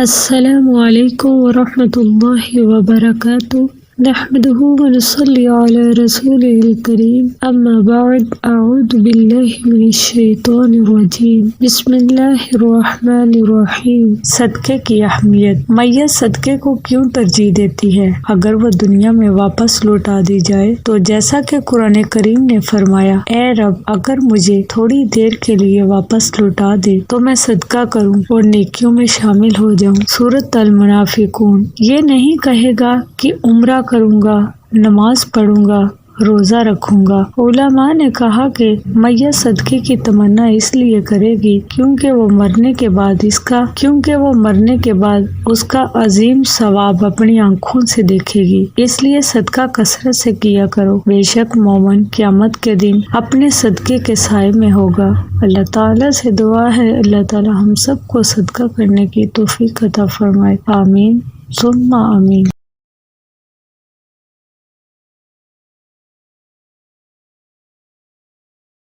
السلام علیکم ورحمۃ اللہ وبرکاتہ، نحمده ونصلي على رسوله الكريم، اما بعد، اعوذ باللہ من الشیطان الرجیم، بسم اللہ الرحمن الرحیم۔ صدقے کی اہمیت۔ میت صدقے کو کیوں ترجیح دیتی ہے؟ اگر وہ دنیا میں واپس لوٹا دی جائے تو جیسا کہ قرآن کریم نے فرمایا، اے رب، اگر مجھے تھوڑی دیر کے لیے واپس لوٹا دے تو میں صدقہ کروں اور نیکیوں میں شامل ہو جاؤں۔ سورۃ المنافقون۔ یہ نہیں کہے گا کہ عمرہ کروں گا، نماز پڑھوں گا، روزہ رکھوں گا۔ علماء نے کہا کہ میت صدقے کی تمنا اس لیے کرے گی کیونکہ وہ مرنے کے بعد اس کا عظیم ثواب اپنی آنکھوں سے دیکھے گی، اس لیے صدقہ کثرت سے کیا کرو۔ بے شک مومن قیامت کے دن اپنے صدقے کے سائے میں ہوگا۔ اللہ تعالیٰ سے دعا ہے اللہ تعالیٰ ہم سب کو صدقہ کرنے کی توفیق عطا فرمائے۔ آمین ثم آمین۔